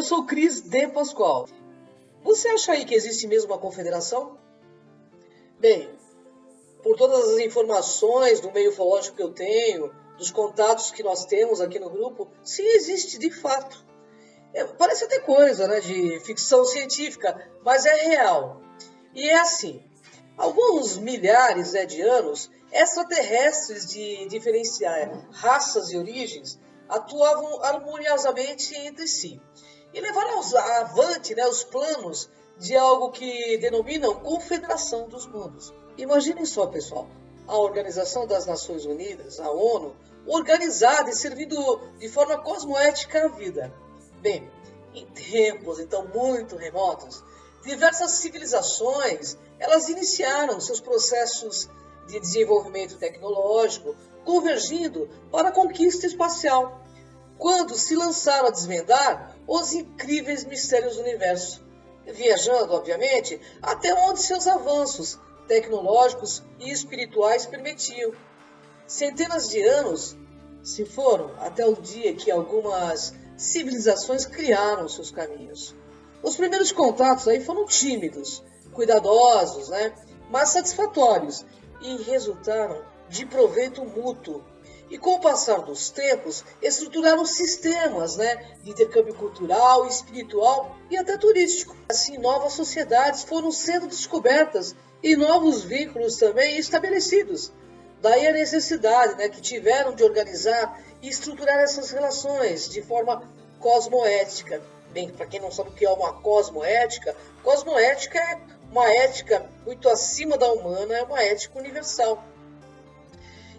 sou Cris de Pascoal. Você acha aí que existe mesmo uma confederação? Bem, por todas as informações do meio ufológico que eu tenho, dos contatos que nós temos aqui no grupo, sim, existe de fato. Parece até coisa, né, de ficção científica, mas é real. E é assim, há alguns milhares de anos, extraterrestres de diferenciar raças e origens atuavam harmoniosamente entre si e levaram avante, né, os planos de algo que denominam Confederação dos Mundos. Imaginem só, pessoal, a Organização das Nações Unidas, a ONU, organizada e servindo de forma cosmoética a vida. Bem, em tempos então muito remotos, diversas civilizações, elas iniciaram seus processos de desenvolvimento tecnológico, convergindo para a conquista espacial, quando se lançaram a desvendar os incríveis mistérios do universo, viajando, obviamente, até onde seus avanços tecnológicos e espirituais permitiam. Centenas de anos se foram até o dia que algumas civilizações criaram seus caminhos. Os primeiros contatos aí foram tímidos, cuidadosos, né, mas satisfatórios e resultaram de proveito mútuo. E com o passar dos tempos, estruturaram sistemas, né, de intercâmbio cultural, espiritual e até turístico. Assim, novas sociedades foram sendo descobertas e novos vínculos também estabelecidos. Daí a necessidade, né, que tiveram de organizar e estruturar essas relações de forma cosmoética. Bem, para quem não sabe o que é uma cosmoética é uma ética muito acima da humana, é uma ética universal.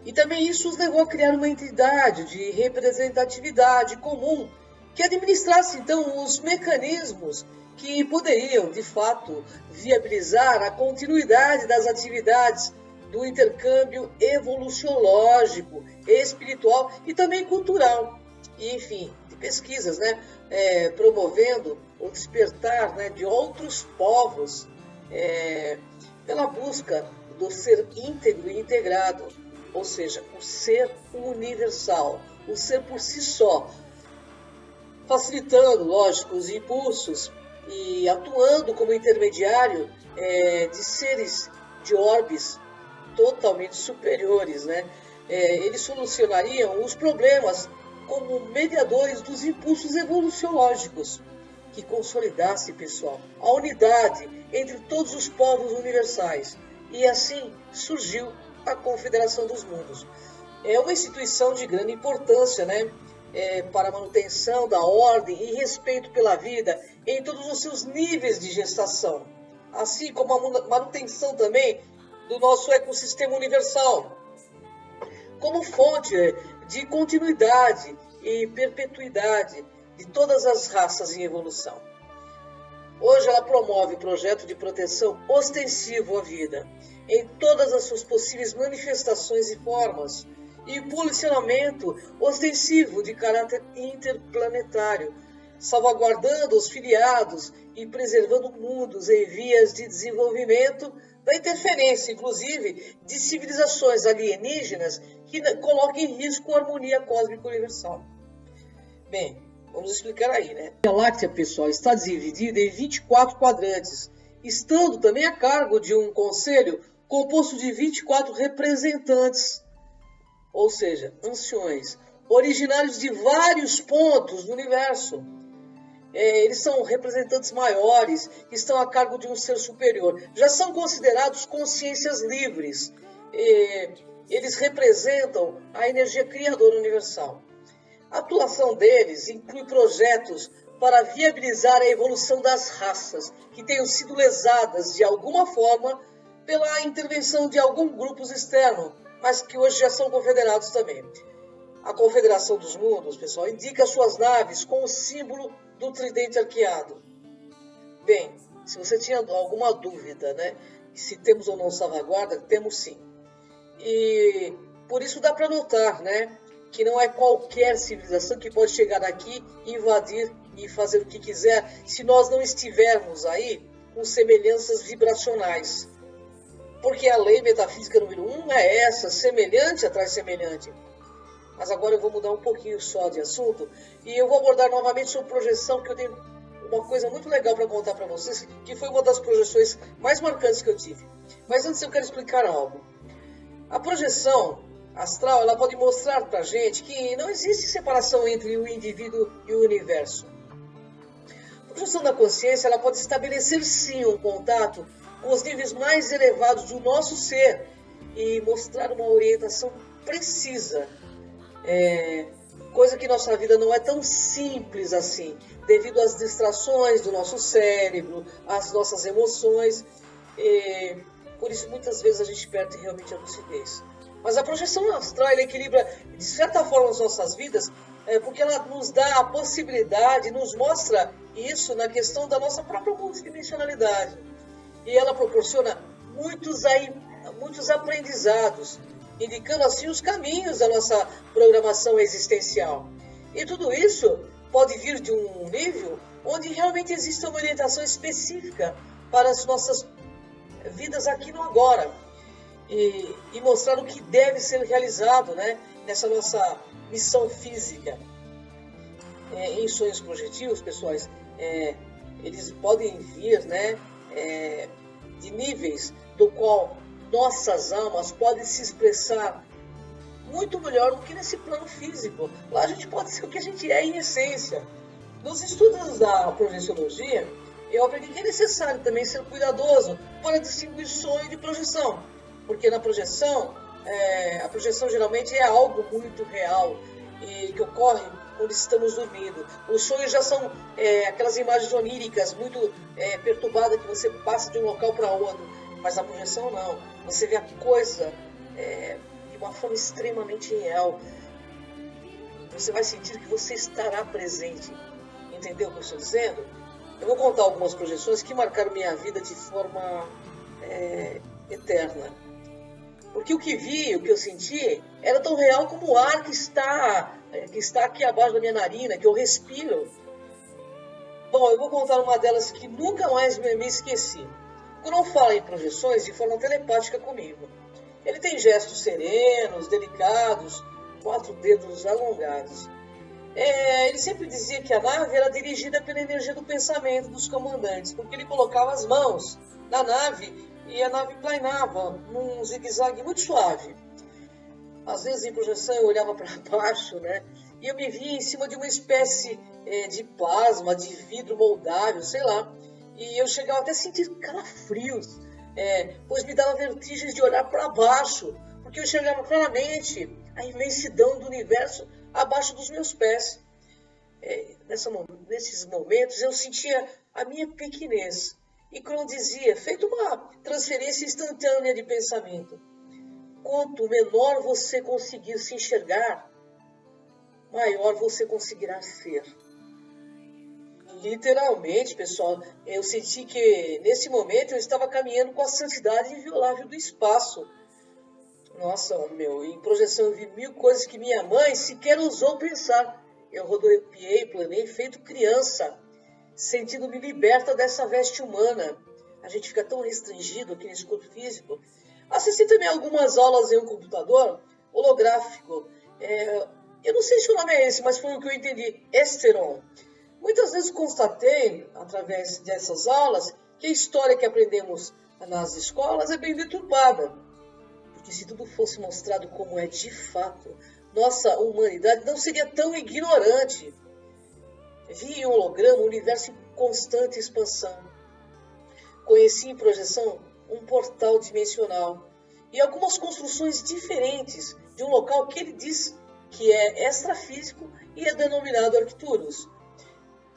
E também isso os levou a criar uma entidade de representatividade comum que administrasse, então, os mecanismos que poderiam, de fato, viabilizar a continuidade das atividades do intercâmbio evoluciológico, espiritual e também cultural. E, enfim, de pesquisas, né, promovendo o despertar, né, de outros povos pela busca do ser íntegro e integrado, ou seja, o ser universal, o ser por si só, facilitando, lógico, os impulsos e atuando como intermediário de seres de orbes totalmente superiores, né? Eles solucionariam os problemas como mediadores dos impulsos evoluciológicos, que consolidasse, pessoal, a unidade entre todos os povos universais. E assim surgiu a Confederação dos Mundos. É uma instituição de grande importância, né, para a manutenção da ordem e respeito pela vida em todos os seus níveis de gestação, assim como a manutenção também do nosso ecossistema universal, como fonte de continuidade e perpetuidade de todas as raças em evolução. Hoje ela promove o projeto de proteção ostensivo à vida, em todas as suas possíveis manifestações e formas, e posicionamento ostensivo de caráter interplanetário, salvaguardando os filiados e preservando mundos em vias de desenvolvimento da interferência, inclusive, de civilizações alienígenas que colocam em risco a harmonia cósmica universal. Bem, vamos explicar aí, né? A galáxia, pessoal, está dividida em 24 quadrantes, estando também a cargo de um conselho composto de 24 representantes, ou seja, anciões, originários de vários pontos do universo. Eles são representantes maiores, que estão a cargo de um ser superior. Já são considerados consciências livres. Eles representam a energia criadora universal. A atuação deles inclui projetos para viabilizar a evolução das raças que tenham sido lesadas de alguma forma pela intervenção de alguns grupos externos, mas que hoje já são confederados também. A Confederação dos Mundos, pessoal, indica suas naves com o símbolo do tridente arqueado. Bem, se você tinha alguma dúvida, né, se temos ou não salvaguarda, temos sim. E por isso dá para notar, né, que não é qualquer civilização que pode chegar aqui, invadir e fazer o que quiser, se nós não estivermos aí com semelhanças vibracionais. Porque a lei metafísica número 1 é essa, semelhante atrai semelhante. Mas agora eu vou mudar um pouquinho só de assunto e eu vou abordar novamente sobre projeção, que eu tenho uma coisa muito legal para contar para vocês, que foi uma das projeções mais marcantes que eu tive. Mas antes eu quero explicar algo. A projeção astral, ela pode mostrar para a gente que não existe separação entre o indivíduo e o universo. A projeção da consciência, ela pode estabelecer sim um contato com os níveis mais elevados do nosso ser e mostrar uma orientação precisa. Coisa que nossa vida não é tão simples assim, devido às distrações do nosso cérebro, às nossas emoções. Por isso, muitas vezes, a gente perde realmente a lucidez. Mas a projeção astral ela equilibra, de certa forma, as nossas vidas, porque ela nos dá a possibilidade, nos mostra isso na questão da nossa própria multidimensionalidade. E ela proporciona muitos aprendizados, indicando assim os caminhos da nossa programação existencial. E tudo isso pode vir de um nível onde realmente existe uma orientação específica para as nossas vidas aqui no agora. E mostrar o que deve ser realizado, né, nessa nossa missão física. Em sonhos projetivos, pessoais, eles podem vir, né, de níveis do qual nossas almas podem se expressar muito melhor do que nesse plano físico. Lá a gente pode ser o que a gente é em essência. Nos estudos da projeciologia, eu aprendi que é necessário também ser cuidadoso para distinguir sonho de projeção. Porque na projeção, a projeção geralmente é algo muito real e que ocorre quando estamos dormindo. Os sonhos já são aquelas imagens oníricas muito perturbadas que você passa de um local para outro. Mas na projeção não. Você vê a coisa de uma forma extremamente real. Você vai sentir que você estará presente. Entendeu o que eu estou dizendo? Eu vou contar algumas projeções que marcaram minha vida de forma eterna. Porque o que vi, o que eu senti, era tão real como o ar que está aqui abaixo da minha narina, que eu respiro. Bom, eu vou contar uma delas que nunca mais me esqueci. Quando eu falo em projeções, de forma telepática comigo. Ele tem gestos serenos, delicados, 4 dedos alongados. Ele sempre dizia que a nave era dirigida pela energia do pensamento dos comandantes, porque ele colocava as mãos na nave e a nave planeava num zigue-zague muito suave. Às vezes em projeção eu olhava para baixo, né? E eu me via em cima de uma espécie de plasma, de vidro moldável, sei lá. E eu chegava até a sentir calafrios, pois me dava vertigens de olhar para baixo, porque eu enxergava claramente a imensidão do universo abaixo dos meus pés. Nesses momentos eu sentia a minha pequenez. E como dizia, feito uma transferência instantânea de pensamento. Quanto menor você conseguir se enxergar, maior você conseguirá ser. Literalmente, pessoal, eu senti que nesse momento eu estava caminhando com a santidade inviolável do espaço. Nossa, em projeção eu vi 1000 coisas que minha mãe sequer ousou pensar. Eu rodopiei, planei, feito criança, sentindo-me liberta dessa veste humana. A gente fica tão restringido aqui nesse corpo físico. Assisti também algumas aulas em um computador holográfico. Eu não sei se o nome é esse, mas foi o que eu entendi. Esteron. Muitas vezes constatei, através dessas aulas, que a história que aprendemos nas escolas é bem deturpada. Porque se tudo fosse mostrado como é de fato, nossa humanidade não seria tão ignorante. Vi em holograma um universo em constante expansão. Conheci em projeção um portal dimensional e algumas construções diferentes de um local que ele diz que é extrafísico e é denominado Arcturus.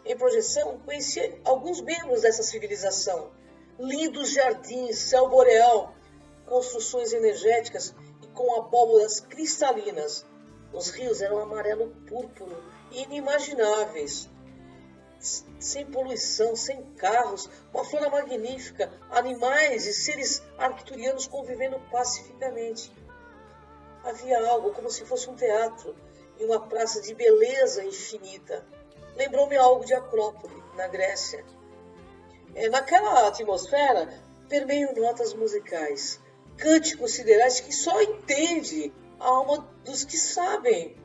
Em projeção, conheci alguns membros dessa civilização. Lindos jardins, céu boreal, construções energéticas e com abóboras cristalinas. Os rios eram amarelo púrpuro e inimagináveis. Sem poluição, sem carros, uma flora magnífica, animais e seres arcturianos convivendo pacificamente. Havia algo como se fosse um teatro e uma praça de beleza infinita. Lembrou-me algo de Acrópole, na Grécia. Naquela atmosfera, permeiam notas musicais, cânticos siderais que só entende a alma dos que sabem.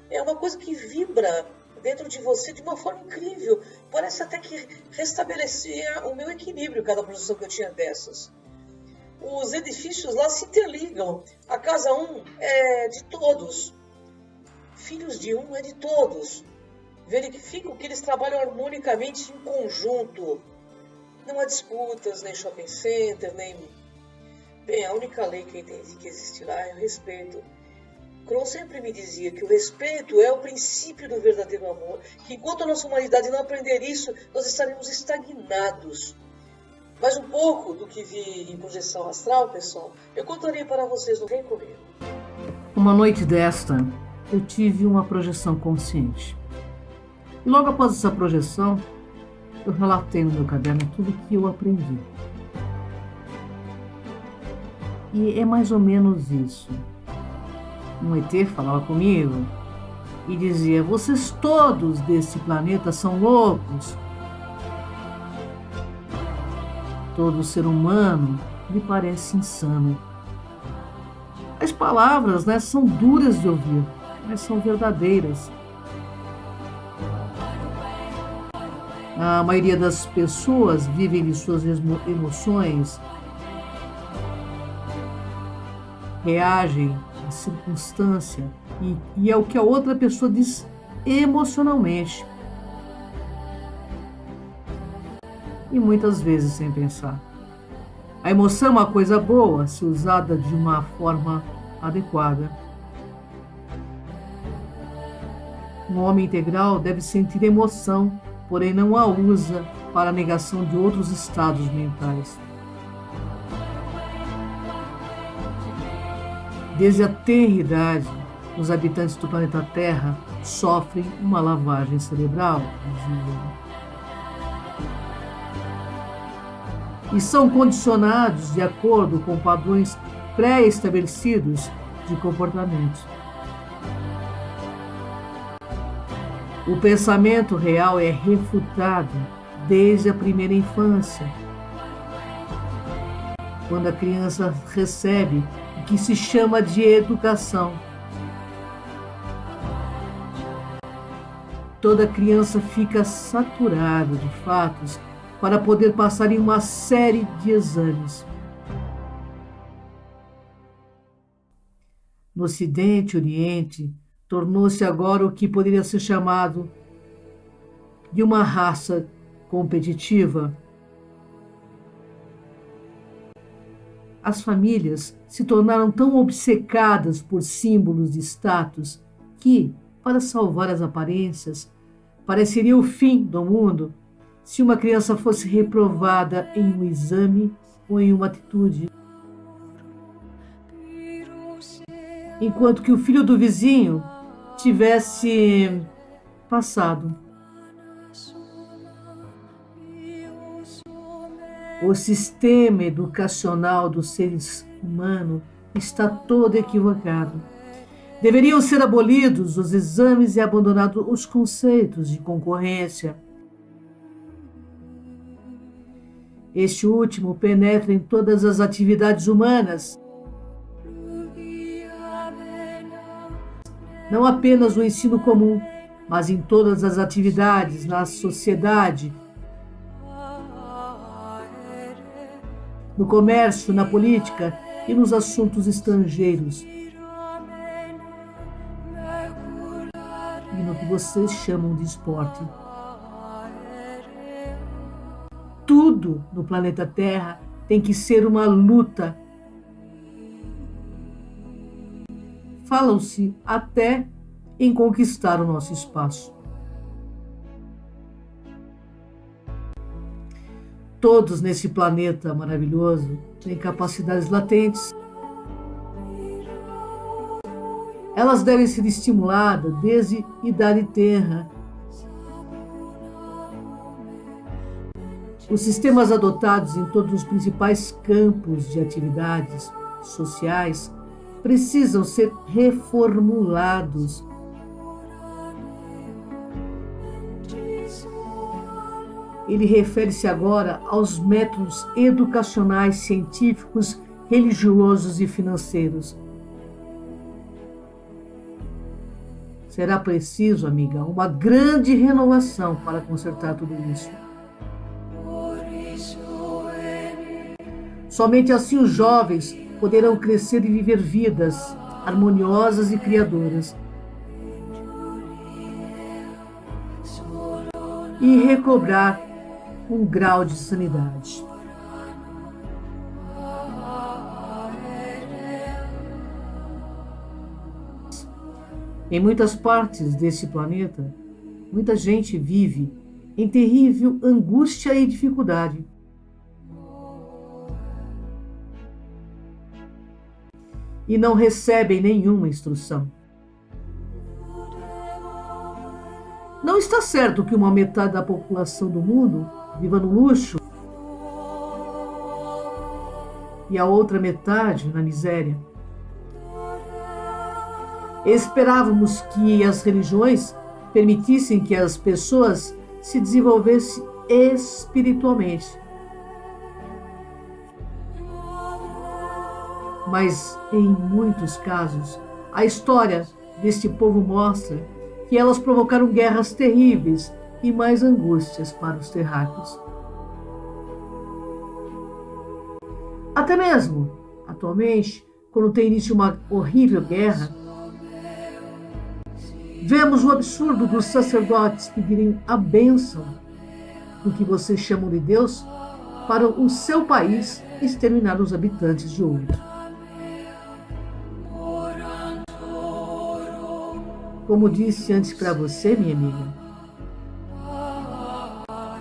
É uma coisa que vibra dentro de você de uma forma incrível. Parece até que restabelecia o meu equilíbrio cada projeção que eu tinha dessas. Os edifícios lá se interligam. A casa 1 é de todos. Filhos de um é de todos. Verifico que eles trabalham harmonicamente em conjunto. Não há disputas, nem shopping center, nem... Bem, a única lei que entendi que existirá é o respeito. Kroll sempre me dizia que o respeito é o princípio do verdadeiro amor, que enquanto a nossa humanidade não aprender isso, nós estaremos estagnados. Mais um pouco do que vi em projeção astral, pessoal, eu contarei para vocês, não vem comigo. Uma noite desta, eu tive uma projeção consciente. E logo após essa projeção, eu relatei no meu caderno tudo o que eu aprendi. E é mais ou menos isso. Um ET falava comigo e dizia: vocês todos desse planeta são loucos. Todo ser humano lhe parece insano. As palavras, são duras de ouvir, mas são verdadeiras. A maioria das pessoas vivem de suas emoções, reagem à circunstância e é o que a outra pessoa diz emocionalmente. E muitas vezes sem pensar. A emoção é uma coisa boa se usada de uma forma adequada. Um homem integral deve sentir emoção, porém não a usa para a negação de outros estados mentais. Desde a tenra idade, os habitantes do planeta Terra sofrem uma lavagem cerebral, e são condicionados de acordo com padrões pré-estabelecidos de comportamento. O pensamento real é refutado desde a primeira infância, quando a criança recebe o que se chama de educação. Toda criança fica saturada de fatos para poder passar em uma série de exames. No Ocidente e Oriente, tornou-se agora o que poderia ser chamado de uma raça competitiva. As famílias se tornaram tão obcecadas por símbolos de status que, para salvar as aparências, pareceria o fim do mundo se uma criança fosse reprovada em um exame ou em uma atitude. Enquanto que o filho do vizinho tivesse passado. O sistema educacional dos seres humanos está todo equivocado. Deveriam ser abolidos os exames e abandonados os conceitos de concorrência. Este último penetra em todas as atividades humanas, não apenas no ensino comum, mas em todas as atividades na sociedade, no comércio, na política e nos assuntos estrangeiros. E no que vocês chamam de esporte. Tudo no planeta Terra tem que ser uma luta. Falam-se até em conquistar o nosso espaço. Todos nesse planeta maravilhoso têm capacidades latentes. Elas devem ser estimuladas desde idade tenra. Os sistemas adotados em todos os principais campos de atividades sociais precisam ser reformulados. Ele refere-se agora aos métodos educacionais, científicos, religiosos e financeiros. Será preciso, amiga, uma grande renovação para consertar tudo isso. Somente assim os jovens poderão crescer e viver vidas harmoniosas e criadoras. E recobrar um grau de sanidade. Em muitas partes desse planeta, muita gente vive em terrível angústia e dificuldade. E não recebem nenhuma instrução. Não está certo que uma metade da população do mundo viva no luxo e a outra metade na miséria. Esperávamos que as religiões permitissem que as pessoas se desenvolvessem espiritualmente. Mas, em muitos casos, a história deste povo mostra que elas provocaram guerras terríveis e mais angústias para os terráqueos. Até mesmo, atualmente, quando tem início uma horrível guerra, vemos o absurdo dos sacerdotes pedirem a bênção do que vocês chamam de Deus para o seu país exterminar os habitantes de outro. Como disse antes para você, minha amiga,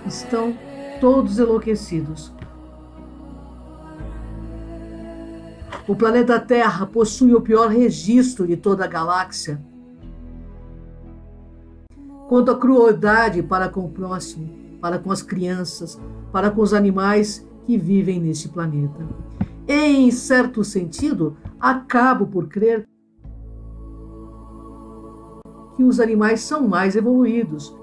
estão todos enlouquecidos. O planeta Terra possui o pior registro de toda a galáxia quanto à crueldade para com o próximo, para com as crianças, para com os animais que vivem neste planeta. Em certo sentido, acabo por crer que os animais são mais evoluídos,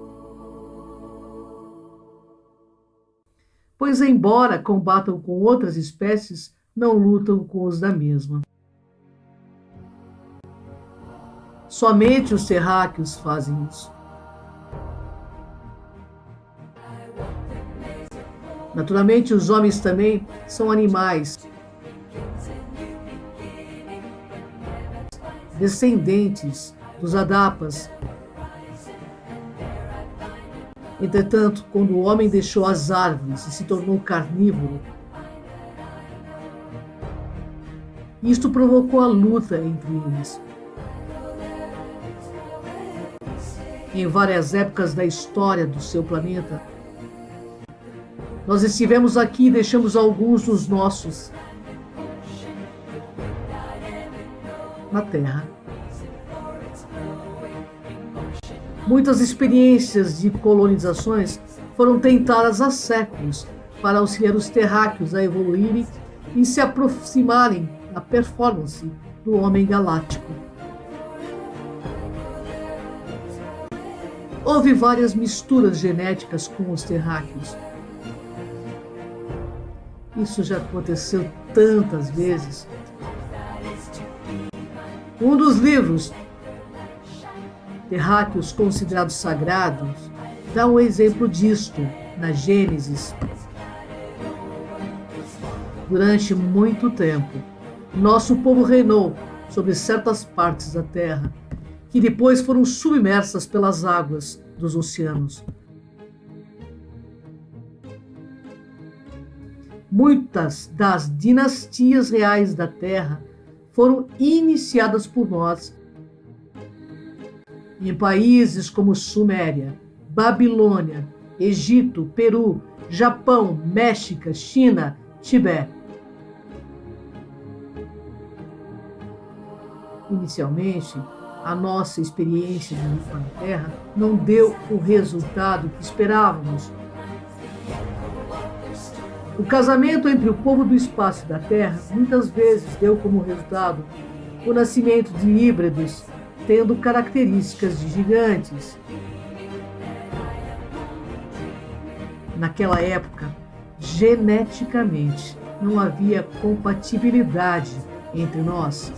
pois, embora combatam com outras espécies, não lutam com os da mesma. Somente os terráqueos fazem isso. Naturalmente, os homens também são animais, descendentes dos Adapas. Entretanto, quando o homem deixou as árvores e se tornou carnívoro, isto provocou a luta entre eles. Em várias épocas da história do seu planeta, nós estivemos aqui e deixamos alguns dos nossos na Terra. Muitas experiências de colonizações foram tentadas há séculos para auxiliar os terráqueos a evoluírem e se aproximarem da performance do homem galáctico. Houve várias misturas genéticas com os terráqueos. Isso já aconteceu tantas vezes. Um dos livros terráqueos considerados sagrados dá um exemplo disto na Gênesis. Durante muito tempo, nosso povo reinou sobre certas partes da terra, que depois foram submersas pelas águas dos oceanos. Muitas das dinastias reais da terra foram iniciadas por nós em países como Suméria, Babilônia, Egito, Peru, Japão, México, China, Tibete. Inicialmente, a nossa experiência de vida na Terra não deu o resultado que esperávamos. O casamento entre o povo do espaço e da Terra muitas vezes deu como resultado o nascimento de híbridos tendo características de gigantes. Naquela época, geneticamente, não havia compatibilidade entre nós.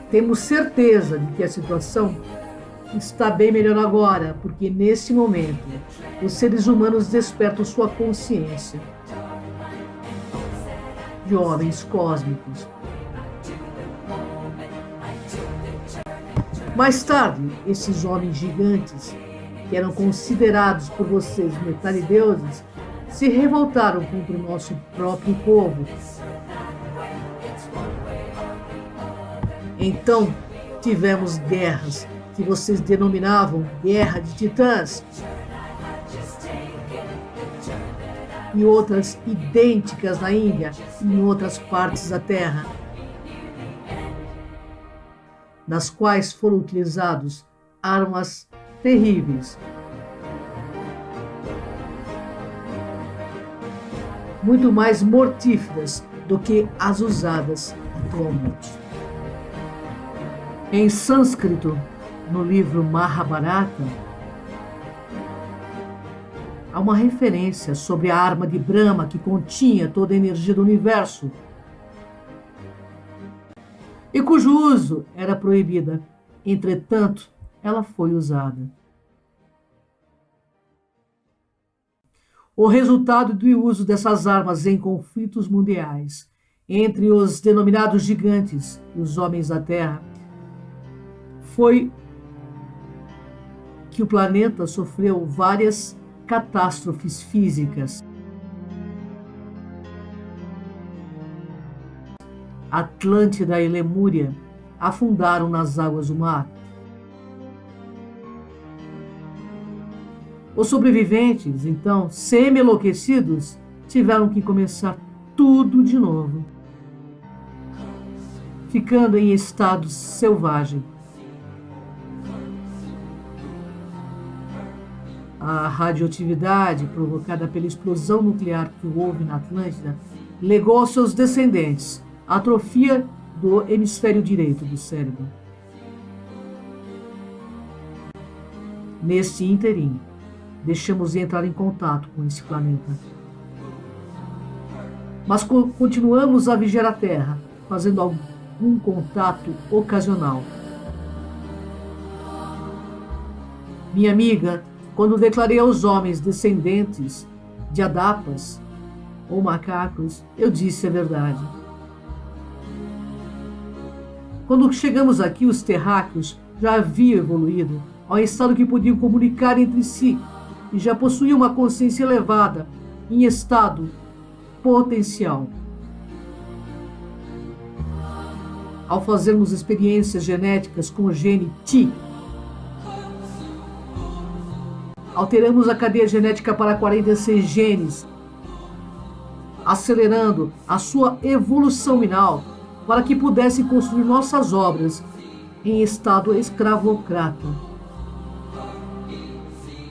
Temos certeza de que a situação está bem melhor agora, porque nesse momento os seres humanos despertam sua consciência de homens cósmicos. Mais tarde, esses homens gigantes, que eram considerados por vocês metade-deuses, se revoltaram contra o nosso próprio povo. Então, tivemos guerras que vocês denominavam Guerra de Titãs, e outras idênticas na Índia e em outras partes da Terra, nas quais foram utilizados armas terríveis, muito mais mortíferas do que as usadas atualmente. Em sânscrito, no livro Mahabharata, há uma referência sobre a arma de Brahma que continha toda a energia do universo e cujo uso era proibida. Entretanto, ela foi usada. O resultado do uso dessas armas em conflitos mundiais entre os denominados gigantes e os homens da Terra foi que o planeta sofreu várias catástrofes físicas. Atlântida e Lemúria afundaram nas águas do mar. Os sobreviventes, então, semi-enlouquecidos, tiveram que começar tudo de novo, ficando em estado selvagem. A radioatividade provocada pela explosão nuclear que houve na Atlântida legou aos seus descendentes a atrofia do hemisfério direito do cérebro. Neste ínterim, deixamos de entrar em contato com esse planeta. Mas continuamos a vigiar a Terra, fazendo algum contato ocasional. Minha amiga, quando declarei aos homens descendentes de Adapas ou macacos, eu disse a verdade. Quando chegamos aqui, os terráqueos já haviam evoluído ao estado que podiam comunicar entre si e já possuíam uma consciência elevada em estado potencial. Ao fazermos experiências genéticas com o gene Ti, alteramos a cadeia genética para 46 genes, acelerando a sua evolução minal para que pudesse construir nossas obras em estado escravocrata.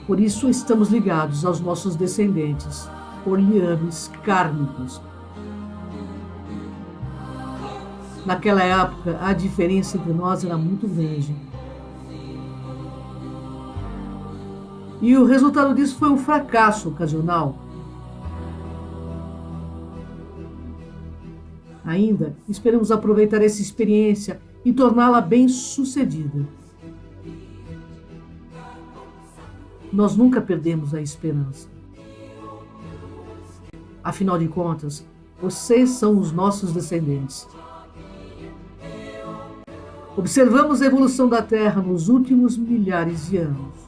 Por isso estamos ligados aos nossos descendentes por liames kármicos. Naquela época, a diferença entre nós era muito grande. E o resultado disso foi um fracasso ocasional. Ainda esperamos aproveitar essa experiência e torná-la bem-sucedida. Nós nunca perdemos a esperança. Afinal de contas, vocês são os nossos descendentes. Observamos a evolução da Terra nos últimos milhares de anos.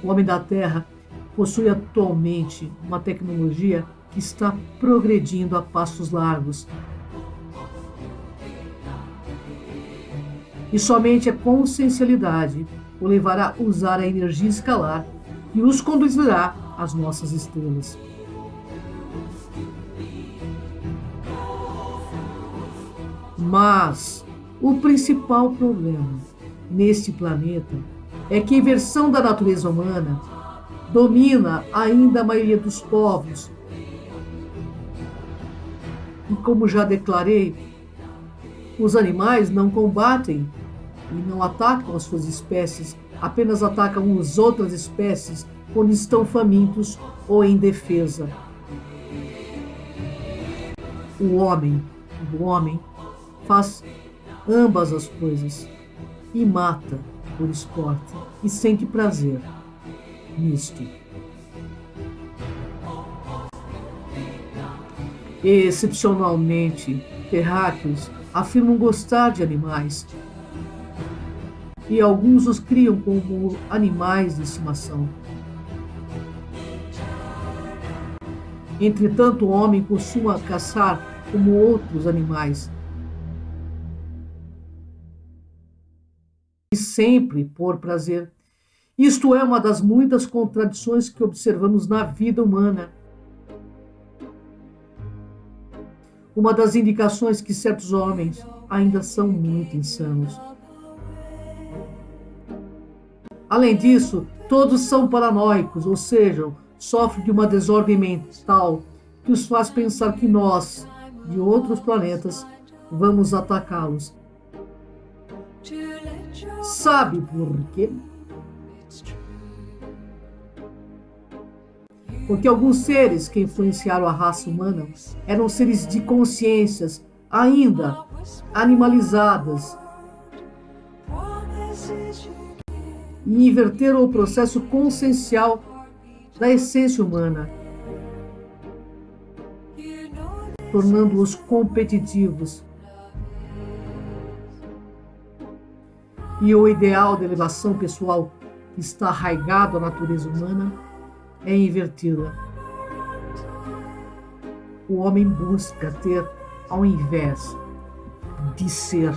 O homem da Terra possui atualmente uma tecnologia que está progredindo a passos largos. E somente a consciencialidade o levará a usar a energia escalar e os conduzirá às nossas estrelas. Mas o principal problema neste planeta é que a inversão da natureza humana domina ainda a maioria dos povos. E como já declarei, os animais não combatem e não atacam as suas espécies, apenas atacam as outras espécies quando estão famintos ou em defesa. O homem faz ambas as coisas. e mata por esporte e sente prazer nisto. Excepcionalmente, terráqueos afirmam gostar de animais e alguns os criam como animais de estimação. Entretanto, o homem costuma caçar como outros animais, e sempre por prazer. Isto é uma das muitas contradições que observamos na vida humana. Uma das indicações que certos homens ainda são muito insanos. Além disso, todos são paranoicos, ou seja, sofrem de uma desordem mental que os faz pensar que nós, de outros planetas, vamos atacá-los. Sabe por quê? Porque alguns seres que influenciaram a raça humana eram seres de consciências ainda animalizadas e inverteram o processo consciencial da essência humana, tornando-os competitivos. E o ideal de elevação pessoal que está arraigado à natureza humana é invertida. O homem busca ter ao invés de ser.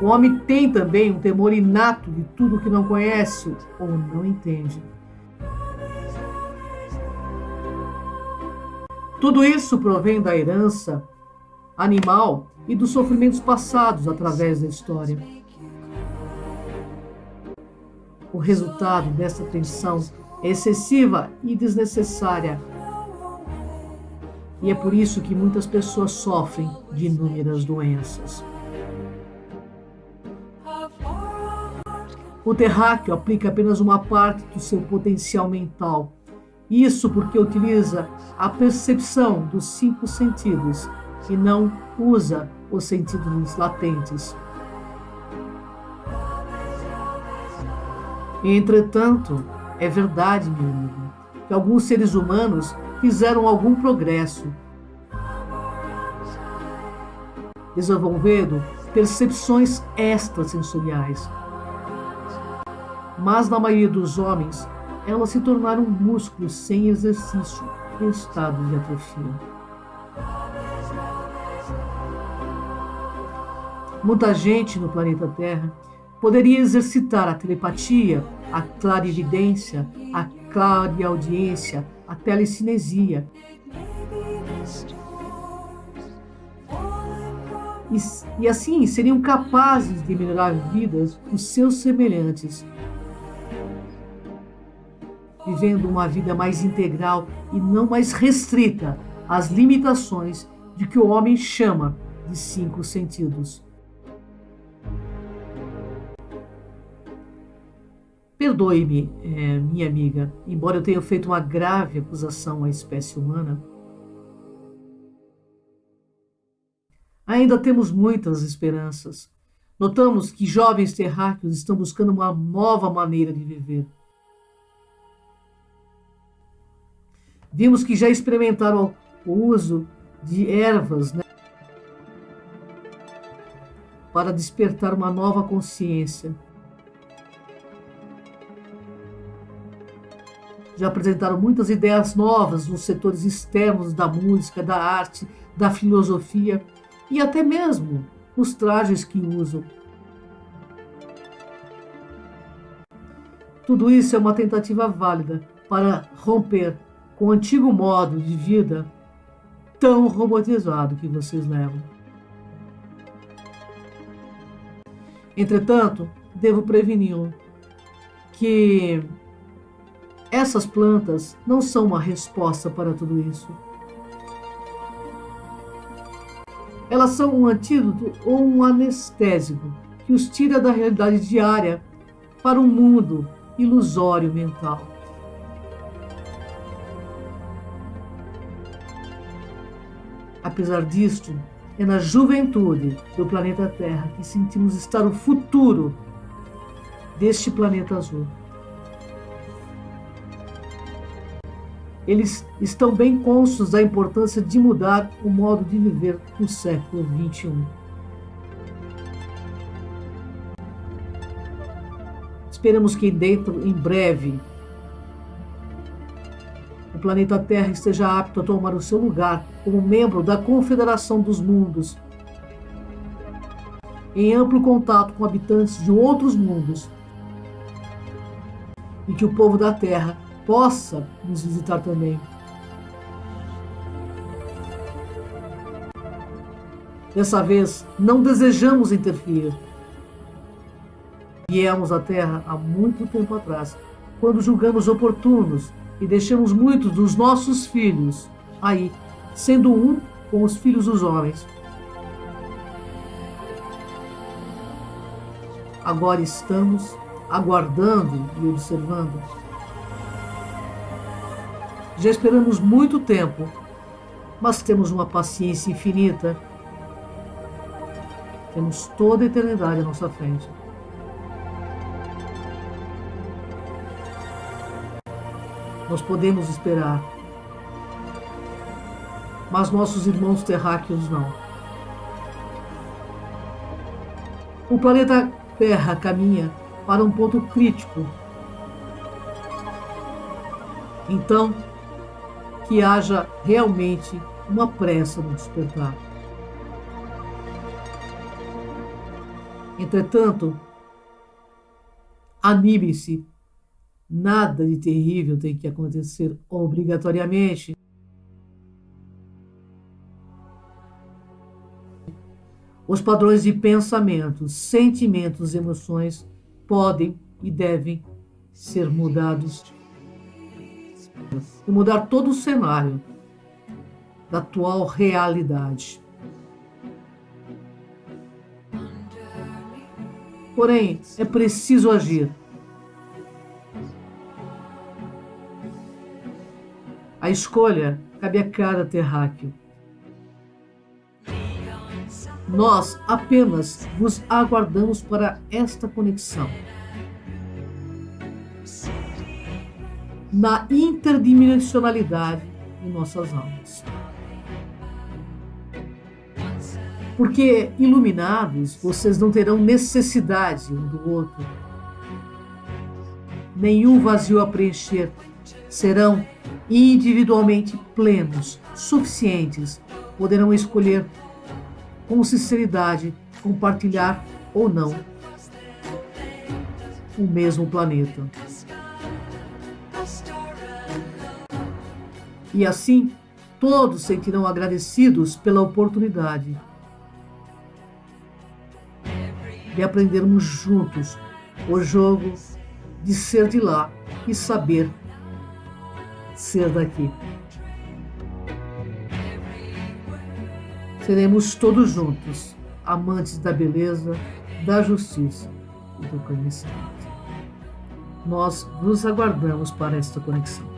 O homem tem também um temor inato de tudo que não conhece ou não entende. Tudo isso provém da herança animal e dos sofrimentos passados através da história. O resultado dessa tensão é excessiva e desnecessária. E é por isso que muitas pessoas sofrem de inúmeras doenças. O terráqueo aplica apenas uma parte do seu potencial mental. Isso porque utiliza a percepção dos 5 sentidos e não usa os sentidos latentes. Entretanto, é verdade, meu amigo, que alguns seres humanos fizeram algum progresso, desenvolvendo percepções extrasensoriais. Mas na maioria dos homens, elas se tornaram músculos sem exercício em estado de atrofia. Muita gente no planeta Terra poderia exercitar a telepatia, a clarividência, a clareaudiência, a telecinesia. E assim seriam capazes de melhorar vidas dos seus semelhantes, vivendo uma vida mais integral e não mais restrita às limitações de que o homem chama de 5 sentidos. Perdoe-me, minha amiga, embora eu tenha feito uma grave acusação à espécie humana, ainda temos muitas esperanças. Notamos que jovens terráqueos estão buscando uma nova maneira de viver. Vimos que já experimentaram o uso de ervas, para despertar uma nova consciência. Já apresentaram muitas ideias novas nos setores externos da música, da arte, da filosofia e até mesmo nos trajes que usam. Tudo isso é uma tentativa válida para romper com o antigo modo de vida tão robotizado que vocês levam. Entretanto, devo preveni-lo que essas plantas não são uma resposta para tudo isso. Elas são um antídoto ou um anestésico que os tira da realidade diária para um mundo ilusório mental. Apesar disto, É na juventude do planeta Terra que sentimos estar o futuro deste planeta azul. Eles estão bem conscientes da importância de mudar o modo de viver no século XXI. Esperamos que dentro, em breve, o planeta Terra esteja apto a tomar o seu lugar como membro da Confederação dos Mundos, em amplo contato com habitantes de outros mundos, e que o povo da Terra possa nos visitar também. Dessa vez, não desejamos interferir. Viemos à Terra há muito tempo atrás, quando julgamos oportunos e deixamos muitos dos nossos filhos aí, sendo um com os filhos dos homens. Agora estamos aguardando e observando. Já esperamos muito tempo, mas temos uma paciência infinita. Temos toda a eternidade à nossa frente. Nós podemos esperar, mas nossos irmãos terráqueos não. O planeta Terra caminha para um ponto crítico. Então, que haja realmente uma pressa no despertar. Entretanto, anime-se. Nada de terrível tem que acontecer obrigatoriamente. Os padrões de pensamentos, sentimentos e emoções podem e devem ser mudados e mudar todo o cenário da atual realidade. Porém, é preciso agir. A escolha cabe a cada terráqueo. Nós apenas vos aguardamos para esta conexão. Na interdimensionalidade de nossas almas. Porque, iluminados, vocês não terão necessidade um do outro. Nenhum vazio a preencher. Serão individualmente plenos, suficientes. Poderão escolher com sinceridade compartilhar ou não o mesmo planeta. E assim, todos sentirão agradecidos pela oportunidade de aprendermos juntos o jogo de ser de lá e saber ser daqui. Seremos todos juntos, amantes da beleza, da justiça e do conhecimento. Nós vos aguardamos para esta conexão.